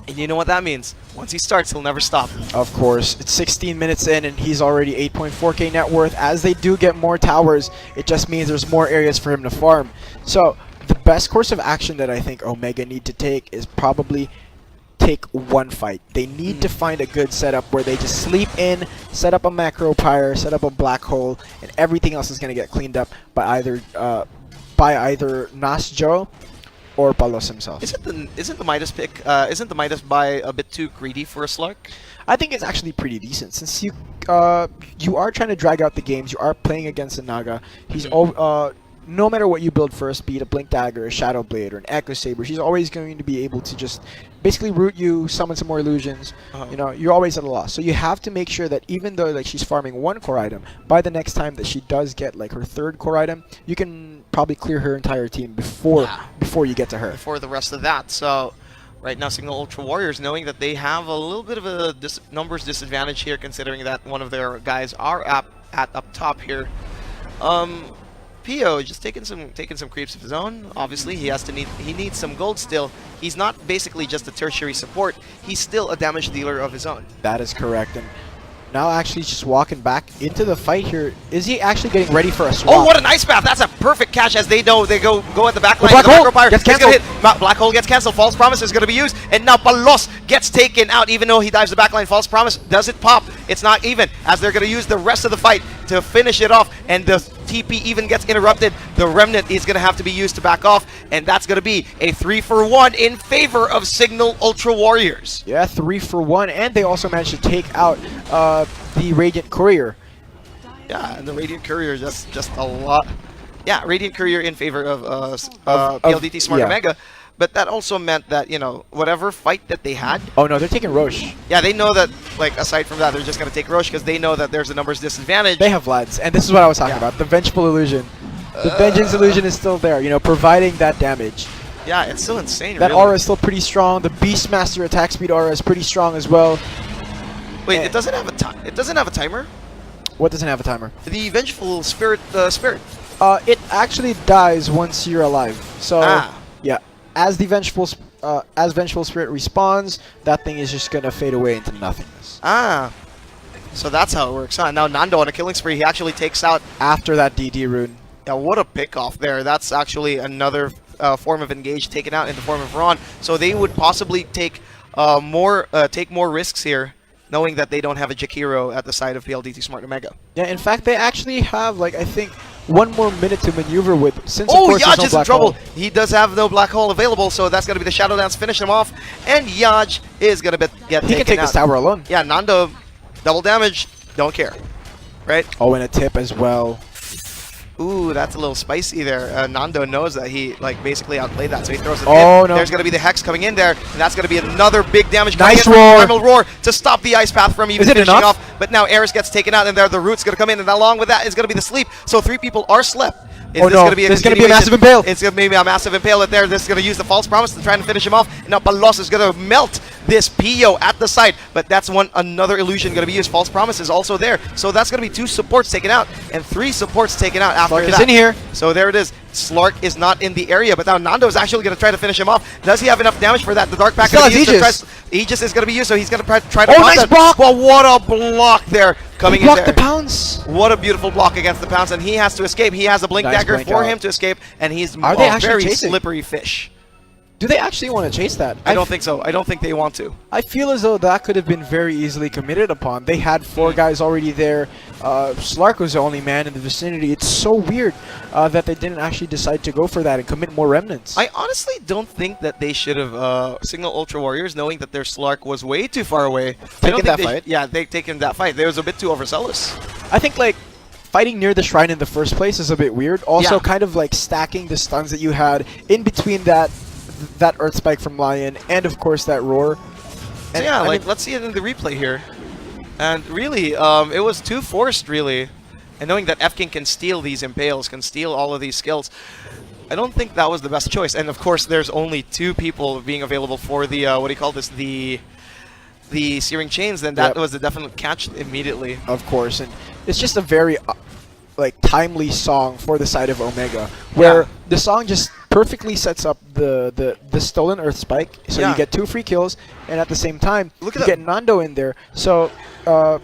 And you know what that means? Once he starts, he'll never stop. Of course, it's 16 minutes in and he's already 8.4k net worth. As they do get more towers, it just means there's more areas for him to farm. So the best course of action that I think Omega need to take is probably take one fight. They need to find a good setup where they just sleep in, set up a macro pyre, set up a black hole, and everything else is going to get cleaned up by either Nasjo or Palos himself. Isn't the Midas pick? Isn't the Midas buy a bit too greedy for a Slark? I think it's actually pretty decent since you are trying to drag out the games. You are playing against a Naga. He's no matter what you build first, be it a Blink Dagger, a Shadow Blade, or an Echo Saber, she's always going to be able to just basically root you, summon some more illusions. You know, you're always at a loss. So you have to make sure that even though like she's farming one core item, by the next time that she does get like her third core item, you can probably clear her entire team before you get to her. Before the rest of that. So right now, Cignal Ultra Warriors, knowing that they have a little bit of a numbers disadvantage here, considering that one of their guys are up top here. Pio just taking some creeps of his own. Obviously, he needs some gold still. He's not basically just a tertiary support. He's still a damage dealer of his own. That is correct. And now actually just walking back into the fight here. Is he actually getting ready for a swap? Oh, what an ice bath! That's a perfect catch as they know they go at the back line. Black hole gets canceled. Black hole gets canceled. False promise is going to be used, and now Palos gets taken out. Even though he dives the back line, false promise does it pop? It's not even, as they're going to use the rest of the fight to finish it off, and the TP even gets interrupted. The remnant is going to have to be used to back off, and that's going to be a 3-for-1 in favor of Cignal Ultra Warriors. Yeah, 3-for-1, and they also managed to take out the Radiant Courier. Yeah, and the Radiant Courier just a lot. Yeah, Radiant Courier in favor of PLDT Smart Omega. But that also meant that, you know, whatever fight that they had... Oh, no, they're taking Roche. Yeah, they know that, like, aside from that, they're just going to take Roche because they know that there's a numbers disadvantage. They have Vlads, and this is what I was talking about, the Vengeful Illusion. The Vengeance Illusion is still there, you know, providing that damage. Yeah, it's still insane, That really. aura is still pretty strong. The Beastmaster attack speed aura is pretty strong as well. Wait, it doesn't have a timer? What doesn't have a timer? The Vengeful Spirit, It actually dies once you're alive. So, yeah. As the Vengeful Spirit respawns, that thing is just gonna fade away into nothingness. So that's how it works. Now Nando on a killing spree, he actually takes out after that DD rune. Yeah, what a pick off there. That's actually another form of engage taken out in the form of Ron. So they would possibly take more risks here, knowing that they don't have a Jakiro at the side of PLDT Smart Omega. Yeah, in fact, they actually have, like, I think, 1 more minute to maneuver with, since oh, of course Yaj is in trouble. Hole. He does have no black hole available, so that's going to be the Shadow Dance, finish him off. And Yaj is going to get taken out. He can take this tower alone. Yeah, Nando, double damage, don't care. Right? Oh, and a tip as well. Ooh, that's a little spicy there. Nando knows that he, like, basically outplayed that, so he throws it in. No. There's going to be the Hex coming in there, and that's going to be another big damage. Nice roar. Primal Roar to stop the Ice Path from even finishing enough? off. But now Eris gets taken out, and there the Root's going to come in, and along with that is going to be the Sleep. So 3 people are slept. There's going to be a massive impale. It's going to be a massive impale there. This is going to use the False Promise to try and finish him off. And now Palos is going to melt this Pio at the side, but that's another illusion going to be used. False Promise is also there, so that's going to be 2 supports taken out and 3 supports taken out after Slark that. is in here. So there it is. Slark is not in the area, but now Nando is actually going to try to finish him off. Does he have enough damage for that? The Dark Pack Still gonna be has used to Aegis. Aegis is going to be used, so he's going to try to Oh, block nice that. block! Well, what a block there coming in Block there. the pounce. What a beautiful block against the Pounce, and he has to escape. He has a Blink Nice Dagger blink for out. him to escape, and he's Are they a actually very chasing? slippery fish. Do they actually want to chase that? I don't think so. I don't think they want to. I feel as though that could have been very easily committed upon. They had 4 guys already there. Slark was the only man in the vicinity. It's so weird that they didn't actually decide to go for that and commit more remnants. I honestly don't think that they should have Cignal Ultra Warriors, knowing that their Slark was way too far away. I don't think that they fight? Yeah, they've taken that fight. They was a bit too overzealous. I think like fighting near the shrine in the first place is a bit weird. Also, Yeah. kind of like stacking the stuns that you had in between that Earth Spike from Lion and of course that Roar. So And yeah, I like mean, let's see it in the replay here. And really, it was too forced, really. And knowing that F-King can steal these Impales, can steal all of these skills, I don't think that was the best choice. And of course, there's only 2 people being available for the, what do you call this, the Searing Chains, then that Yep. was a definite catch immediately. of course, and it's just a very like timely song for the side of Omega, where Yeah. the song just perfectly sets up the stolen Earth Spike, so Yeah. you get 2 free kills, and at the same time Look you at get Nando in there. So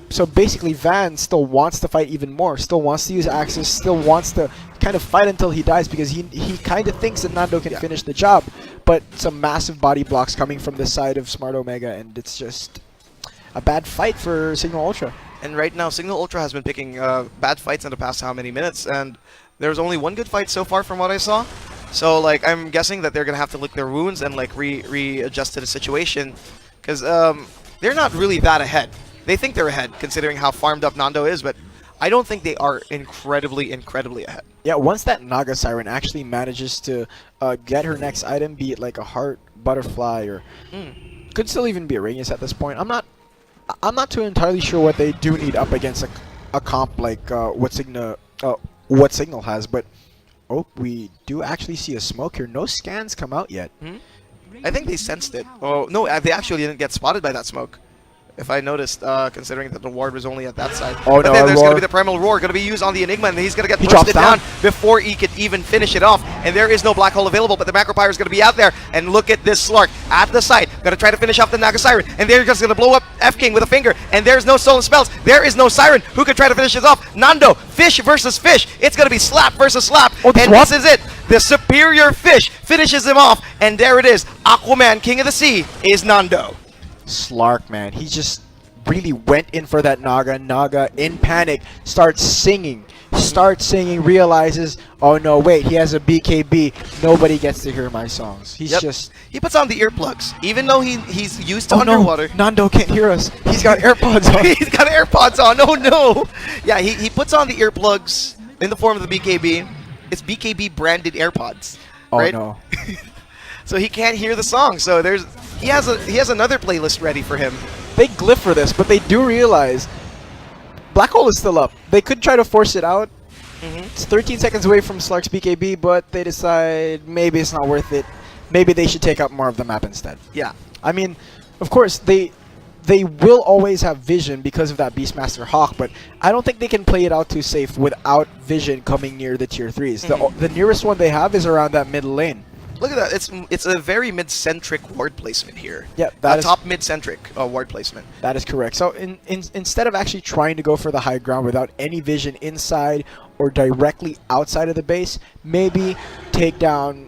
so basically Van still wants to fight even more, still wants to use Axis, still wants to kind of fight until he dies because he kind of thinks that Nando can finish the job, but some massive body blocks coming from the side of Smart Omega, and it's just a bad fight for Cignal Ultra. And right now, Cignal Ultra has been picking bad fights in the past how many minutes, and there's only 1 good fight so far from what I saw. So, like, I'm guessing that they're going to have to lick their wounds and, like, readjust to the situation, because they're not really that ahead. They think they're ahead, considering how farmed up Nando is, but I don't think they are incredibly, incredibly ahead. Yeah, once that Naga Siren actually manages to get her next item, be it like a heart, butterfly, or could still even be a Radius at this point. I'm not too entirely sure what they do need up against a comp like what Cignal has, but oh, we do actually see a smoke here. No scans come out yet. I think they sensed it. Oh, no, they actually didn't get spotted by that smoke. If I noticed, considering that the ward was only at that side. Oh, but no, then there's going Roar. to be the Primal Roar, going to be used on the Enigma, and he's going to get He pushed drops down down. before he could even finish it off. And there is no Black Hole available, but the Macropyre is going to be out there. And look at this Slark at the side. Going to try to finish off the Naga Siren. And they're just going to blow up F-King with a finger. And there's no stolen spells. There is no Siren. Who could try to finish this off? Nando, fish versus fish. It's going to be slap versus slap. Oh, the and swap? this is it. The superior fish finishes him off. And there it is. Aquaman, King of the Sea, is Nando. Slark, man, he just really went in for that Naga. Naga, in panic, starts singing, realizes, oh no, wait, he has a BKB. Nobody gets to hear my songs. He's just... He puts on the earplugs, even though he's used to Oh underwater. no, Nando can't hear us. He's got AirPods on. He's got AirPods on. Oh no! Yeah, he puts on the earplugs in the form of the BKB. It's BKB branded AirPods. Oh right? no. So he can't hear the song. So he has another playlist ready for him. They glyph for this, but they do realize Black Hole is still up. They could try to force it out. It's 13 seconds away from Slark's BKB, but they decide maybe it's not worth it. Maybe they should take out more of the map instead. Yeah. I mean, of course, they will always have vision because of that Beastmaster Hawk, but I don't think they can play it out too safe without vision coming near the tier 3s. The nearest one they have is around that middle lane. Look at that. It's a very mid-centric ward placement here. Yeah, that is top mid-centric ward placement. That is correct. So instead of actually trying to go for the high ground without any vision inside or directly outside of the base, maybe take down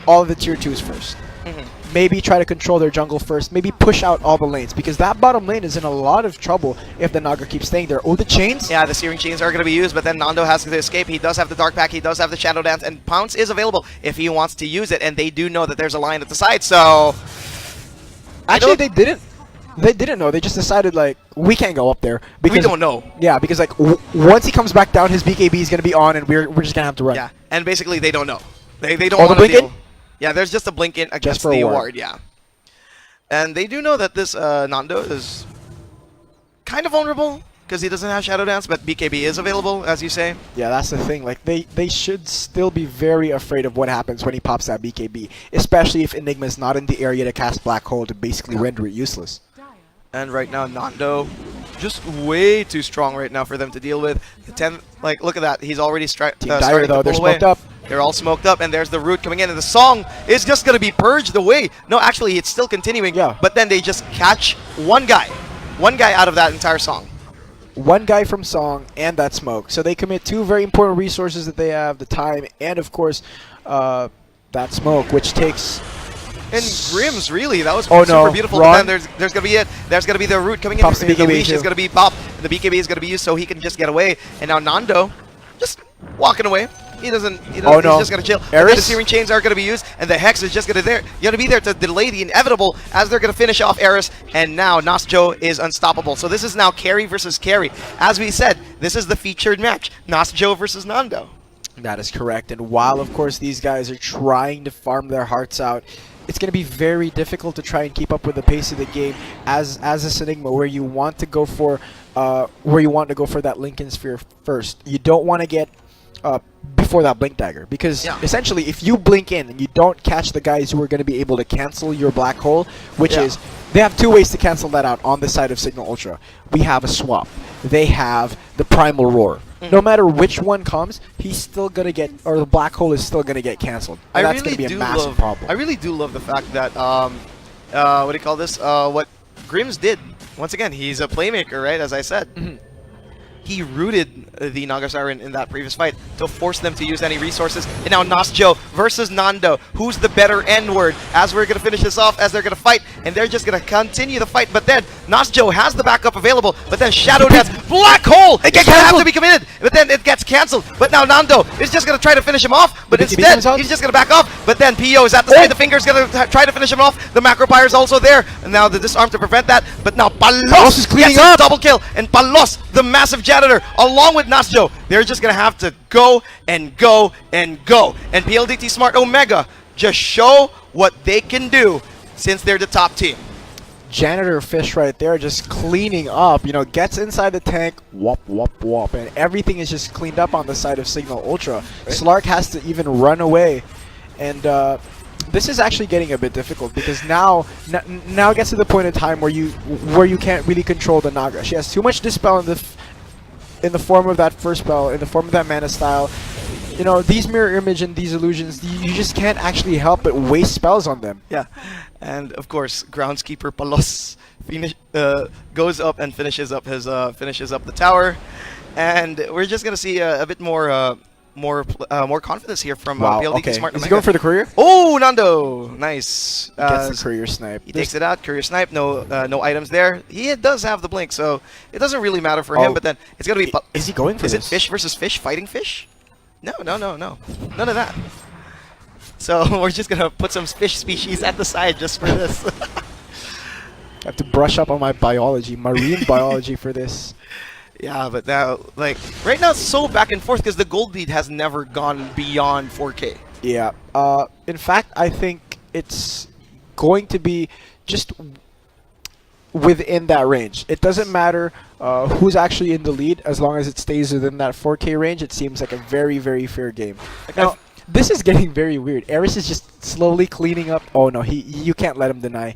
all of the tier 2s first. Maybe try to control their jungle first. Maybe push out all the lanes, because that bottom lane is in a lot of trouble if the Naga keeps staying there. Oh, the chains? Yeah, the Searing Chains are going to be used, but then Nando has to escape. He does have the Dark Pack, he does have the Shadow Dance, and Pounce is available if he wants to use it, and they do know that there's a line at the side, so... Actually, they didn't. They didn't know. They just decided, like, we can't go up there. Because, we don't know. Yeah, because, like, once he comes back down, his BKB is going to be on, and we're just going to have to run. Yeah, and basically they don't know. They don't Oh, the want to blink deal. in? Yeah, there's just a blink in against for a the ward. ward, yeah. And they do know that this Nando is kind of vulnerable. because he doesn't have Shadow Dance, but BKB is available, as you say. Yeah, that's the thing. Like they should still be very afraid of what happens when he pops that BKB, especially if Enigma is not in the area to cast Black Hole to basically render it useless. And right now, Nando, just way too strong right now for them to deal with. The 10, like, look at that. He's already Dire, starting though, to they're pull away. smoked up. They're all smoked up, and there's the root coming in, and the song is just going to be purged away. No, actually, it's still continuing, Yeah. but then they just catch one guy out of that entire song. One guy from Song and that smoke. So they commit two very important resources that they have, the time and, of course, that smoke, which takes... And Grims, really, that was Oh, super no. beautiful. Wrong. But then there's gonna be it. There's gonna be the root coming in. Pops the The BKB leash too. is gonna be popped. The BKB is gonna be used so he can just get away. And now Nando, just walking away. He doesn't. Oh, he's no. just gonna chill. Eris? The searing chains are gonna be used, and the hex is just gonna be there to delay the inevitable as they're gonna finish off Eris. And now Nasjo is unstoppable. So this is now carry versus carry. As we said, this is the featured match: Nasjo versus Nando. That is correct. And while, of course, these guys are trying to farm their hearts out, it's going to be very difficult to try and keep up with the pace of the game as a Enigma, where you want to go for that Lincoln Sphere first. You don't want to get before that Blink Dagger, because essentially if you blink in and you don't catch the guys who are going to be able to cancel your Black Hole, which is, they have two ways to cancel that out on the side of Cignal Ultra. We have a swap. They have the Primal Roar. No matter which one comes, he's still going to get, or the Black Hole is still going to get canceled. And that's going to be a massive problem. I really do love the fact that, what do you call this? What Grims did. Once again, he's a playmaker, right? As I said. He rooted the Naga Siren in that previous fight to force them to use any resources. And now Nasjo versus Nando. Who's the better N-word? As we're going to finish this off, as they're going to fight, and they're just going to continue the fight. But then Nasjo has the backup available, but then Shadow Dance, Black Hole! It's going to have to be committed, but then it gets cancelled. But now Nando is just going to try to finish him off, but instead he's just going to back off. But then PO is at the side, the finger's going to try to finish him off. The Macro Pyre is also there, and now the disarm to prevent that. But now Palos is cleaning gets a up. double kill, and Palos, the massive janitor, along with Nasjo, they're just going to have to go and go and go. And PLDT Smart Omega just show what they can do since they're the top team. Janitor Fish right there just cleaning up, gets inside the tank, whop, whop, whop, and everything is just cleaned up on the side of Cignal Ultra. Right. Slark has to even run away, and this is actually getting a bit difficult because now it gets to the point in time where you can't really control the Naga. She has too much dispel in the form of that first spell, in the form of that mana style. These mirror image and these illusions, you just can't actually help but waste spells on them. Yeah, and of course, Groundskeeper Palos goes up and finishes up the tower, and we're just gonna see a bit more confidence here from PLDT okay. Smart. Is he going for the courier? Oh, Nando, nice. Gets the courier snipe. He takes it out. Courier snipe. No items there. He does have the blink, so it doesn't really matter for him. But then it's gonna be. Is he going for this? this? Is it fish versus fish fighting fish? No. None of that. So we're just gonna put some fish species at the side just for this. I have to brush up on my biology, marine biology for this. Yeah, but now, right now it's so back and forth because the gold lead has never gone beyond 4K. Yeah. In fact, I think it's going to be just within that range. It doesn't matter who's actually in the lead as long as it stays within that 4K range. It seems like a very, very fair game. Now, this is getting very weird. Eris is just slowly cleaning up. Oh no, you can't let him deny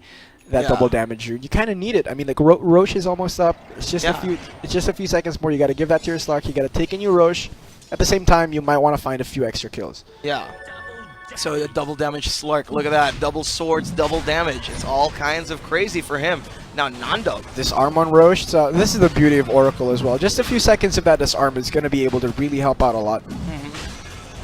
that double damage. You kind of need it. I mean, Roche is almost up. It's just a few seconds more. You got to give that to your Slark. You got to take in your Roche. At the same time, you might want to find a few extra kills. Yeah. So the double damage Slark. Look at that. Double swords, double damage. It's all kinds of crazy for him. Now Nando. Disarm on Roche. So this is the beauty of Oracle as well. Just a few seconds of that disarm is going to be able to really help out a lot.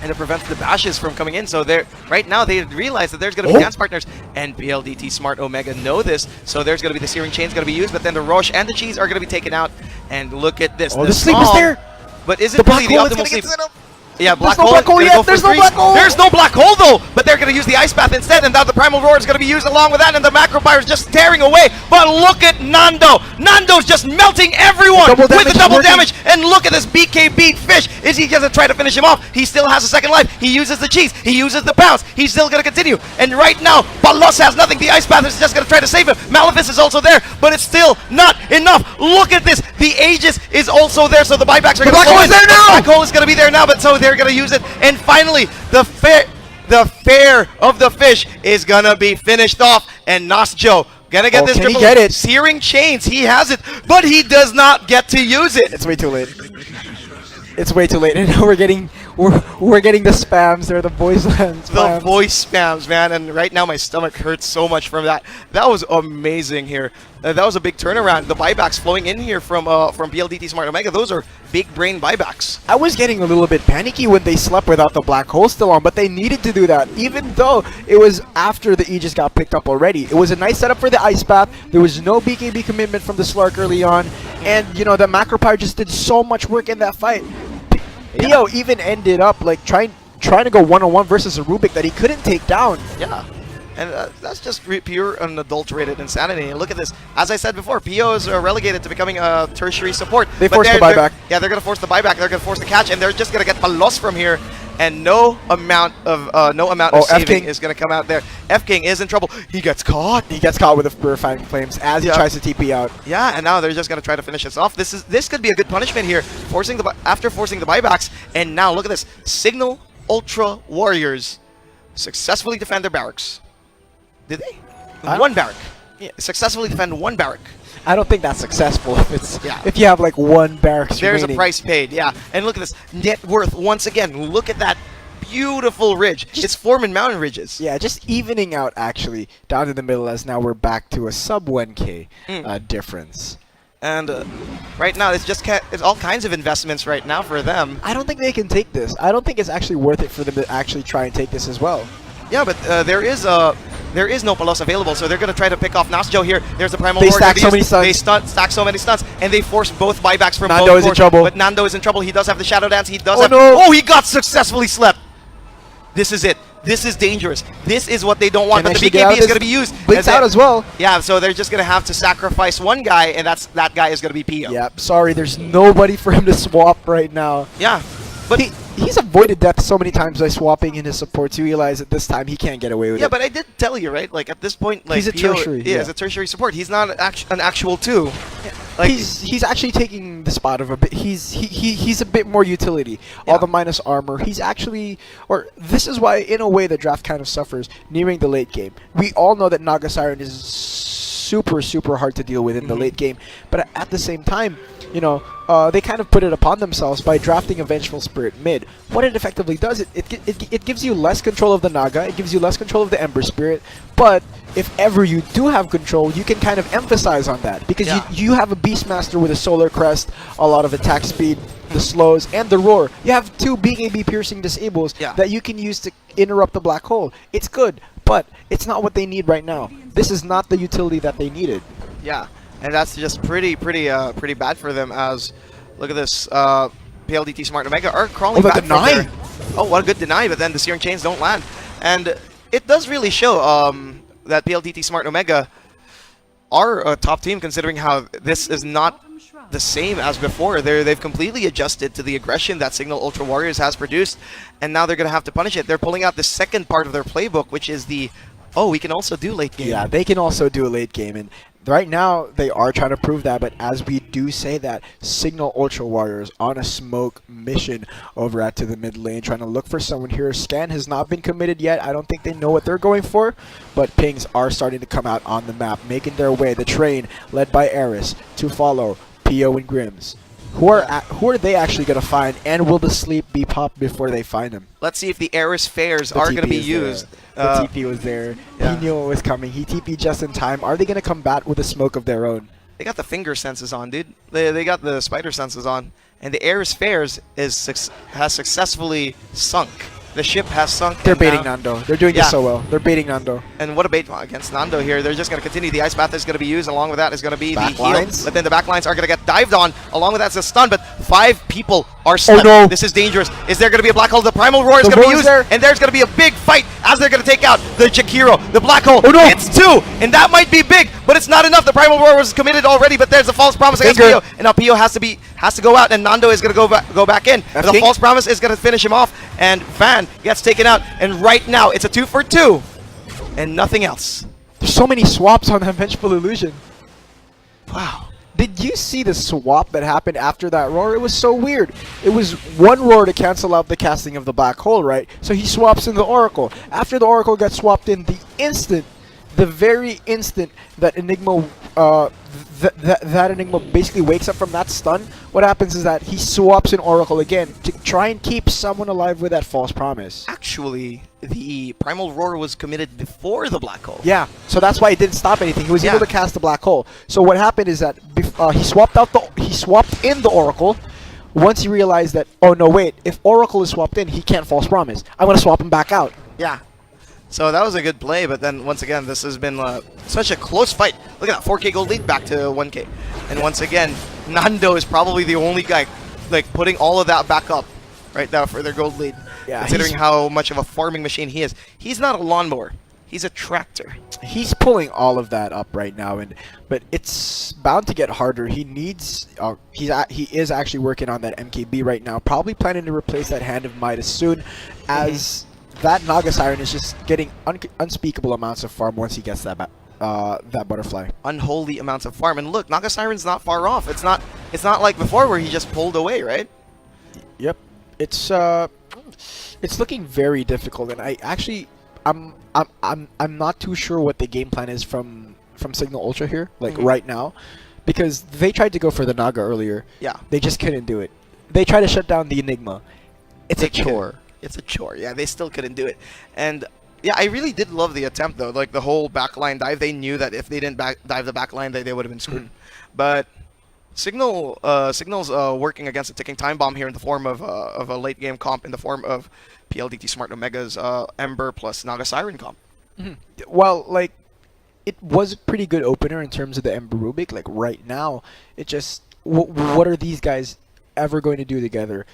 And it prevents the bashes from coming in. So right now they realize that there's going to be dance partners, and PLDT Smart Omega know this. So there's going to be the Searing Chain's going to be used, but then the Roche and the Cheese are going to be taken out. And look at this. Oh, the sleep is there. But is it really the optimal sleep? Yeah, black There's no hole. black hole Gonna yet. go for There's no threes. black hole. There's no black hole though, but they're gonna use the ice path instead, and now the primal roar is gonna be used along with that, and the macro fire is just tearing away. But look at Nando. Nando's just melting everyone with the double damage, and look at this BKB fish. Is he gonna try to finish him off? He still has a second life. He uses the cheese. He uses the pounce. He's still gonna continue. And right now, Palos has nothing. The ice path is just gonna try to save him. Malefice is also there, but it's still not enough. Look at this. The Aegis is also there, so the buybacks are gonna black hole is there now. Black hole is gonna be there now, but so they're gonna use it. And finally, the fair of the fish is gonna be finished off, and Nasjo gonna get this can he triple get it? searing chains. He has it, but he does not get to use it. It's way too late. It's way too late, and we're getting the spams. They're the voice spams. The voice spams, man, and right now my stomach hurts so much from that. That was amazing here. That was a big turnaround. The buybacks flowing in here from Pldt Smart Omega. Those are big brain buybacks. I was getting a little bit panicky when they slept without the black hole still on, but they needed to do that, even though it was after the Aegis got picked up already. It was a nice setup for the ice path. There was no BKB commitment from the Slark early on, and you know the macro power just did so much work in that fight. Pio even ended up like trying to go one-on-one versus a Rubik that he couldn't take down. Yeah. And that's just pure unadulterated insanity. And look at this. As I said before, Pio is relegated to becoming a tertiary support. They forced the buyback. Yeah, they're going to force the buyback. They're going to force the catch, and they're just going to get Palos from here. And no amount of saving is going to come out there. F-King is in trouble. He gets caught. He gets caught with the Purifying Flames as he tries to TP out. Yeah, and now they're just going to try to finish this off. This could be a good punishment here, after forcing the buybacks. And now look at this. Cignal Ultra Warriors successfully defend their barracks. Did they? One barrack. Yeah, successfully defend one barrack. I don't think that's successful if you have like one barracks There's remaining. a price paid, yeah. And look at this. Net worth, once again. Look at that beautiful ridge. It's forming mountain ridges. Yeah, just evening out actually down in the middle as now we're back to a sub 1K difference. And right now, it's all kinds of investments right now for them. I don't think they can take this. I don't think it's actually worth it for them to actually try and take this as well. Yeah, but there is no Palos available, so they're going to try to pick off Nasjo here. There's the Primal They Lord. stack so many stuns. They stack so many stuns, and they force both buybacks from Nando both is in cores. trouble. But Nando is in trouble. He does have the Shadow Dance. He does no. Oh, he got successfully slept. This is it. This is dangerous. This is what they don't want, but the BKB is going to be used. Blinks out as well. Yeah, so they're just going to have to sacrifice one guy, and that guy is going to be Pio. Yep, sorry, there's nobody for him to swap right now. Yeah, but he's avoided death so many times by swapping in his support to realize that this time he can't get away with it. Yeah, but I did tell you, right? Like at this point, like he's a Pio, tertiary. Yeah, he's a tertiary support. He's not an actual 2. Yeah. Like, he's actually taking the spot of a bit. He's a bit more utility. Yeah. All the minus armor. He's actually, or this is why in a way the draft kind of suffers nearing the late game. We all know that Naga Siren is super hard to deal with in the late game, but at the same time, you know, they kind of put it upon themselves by drafting a Vengeful Spirit mid. What it effectively does, it gives you less control of the Naga, it gives you less control of the Ember Spirit, but if ever you do have control, you can kind of emphasize on that, because you have a Beastmaster with a Solar Crest, a lot of attack speed, the slows, and the roar. You have 2 BKB piercing disables that you can use to interrupt the black hole. It's good, but it's not what they need right now. This is not the utility that they needed. Yeah. And that's just pretty bad for them. As look at this, Pldt Smart Omega are crawling back from there. Oh, what a good deny! But then the Searing Chains don't land, and it does really show that Pldt Smart Omega are a top team, considering how this is not the same as before. They've completely adjusted to the aggression that Cignal Ultra Warriors has produced, and now they're gonna have to punish it. They're pulling out the second part of their playbook, which is the we can also do late game. Yeah, they can also do a late game, and right now they are trying to prove that. But as we do say that, Cignal Ultra Warriors on a smoke mission over at to the mid lane, trying to look for someone here. Scan has not been committed yet. I don't think they know what they're going for, but pings are starting to come out on the map, making their way. The train led by Eris to follow Pio and Grims. Who are they actually going to find, and will the sleep be popped before they find him? Let's see if the Eris Fairs are going to be used. The TP was there. Yeah. He knew it was coming. He TP'd just in time. Are they going to combat with a smoke of their own? They got the finger senses on, dude. They got the spider senses on. And the Eris Fairs has successfully sunk. The ship has sunk. They're baiting Nando. They're doing this so well. They're baiting Nando. And what a bait against Nando here. They're just going to continue. The Ice Bath is going to be used. Along with that is going to be the heal. Backlines. But then the backlines are going to get dived on. Along with that is a stun. But 5 people are stunned. no. This is dangerous. Is there going to be a black hole? The primal roar is The going to be roar is used, there. and there's going to be a big fight as they're going to take out the Jakiro. The black hole. Oh, no. It's 2, and that might be big, but it's not enough. The primal roar was committed already, but there's a false promise against Finger. Pio, and now Pio has to go out, and Nando is going to go back in. F The King. false promise is going to finish him off, and Fan gets taken out. And right now, it's a 2 for 2, and nothing else. There's so many swaps on that Vengeful Illusion. Wow. Did you see the swap that happened after that roar? It was so weird. It was one roar to cancel out the casting of the black hole, right? So he swaps in the Oracle. After the Oracle gets swapped in, the very instant that Enigma, that Enigma basically wakes up from that stun, what happens is that he swaps in Oracle again to try and keep someone alive with that false promise. Actually, the primal roar was committed before the black hole. Yeah, so that's why it didn't stop anything. He was Yeah. able to cast the black hole. So what happened is that he swapped in the Oracle. Once he realized that, oh no, wait, if Oracle is swapped in, he can't false promise. I'm gonna swap him back out. Yeah. So that was a good play, but then once again, this has been such a close fight. Look at that, 4K gold lead back to 1K. And once again, Nando is probably the only guy like putting all of that back up right now for their gold lead. Yeah, considering how much of a farming machine he is. He's not a lawnmower. He's a tractor. He's pulling all of that up right now, but it's bound to get harder. He needs. He is actually working on that MKB right now. Probably planning to replace that Hand of Midas soon, as that Naga Siren is just getting unspeakable amounts of farm once he gets that that butterfly. Unholy amounts of farm. And look, Naga Siren's not far off. It's not like before where he just pulled away, right? Yep. It's looking very difficult, and I'm not too sure what the game plan is from Cignal Ultra here, like right now, because they tried to go for the Naga earlier. Yeah. They just couldn't do it. They tried to shut down the Enigma. It's a chore. It's a chore. Yeah, they still couldn't do it. And yeah, I really did love the attempt though. Like the whole backline dive. They knew that if they didn't dive the backline, they would have been screwed. But Signal's working against a ticking time bomb here in the form of a late game comp in the form of Pldt Smart Omega's Ember plus Naga Siren comp. Well, like, it was a pretty good opener in terms of the Ember Rubik. Like right now, it just what are these guys ever going to do together?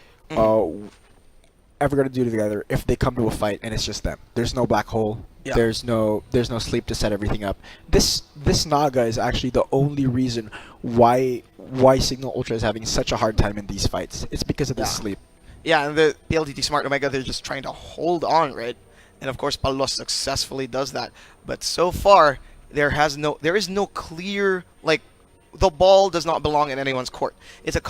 Ever going to do together if they come to a fight and it's just them? There's no black hole. Yeah. There's no sleep to set everything up. This Naga is actually the only reason why Cignal Ultra is having such a hard time in these fights. It's because of the sleep. Yeah, and the PLDT Smart Omega, they're just trying to hold on, right? And of course, Palos successfully does that. But so far, there is no clear, like, the ball does not belong in anyone's court. It's a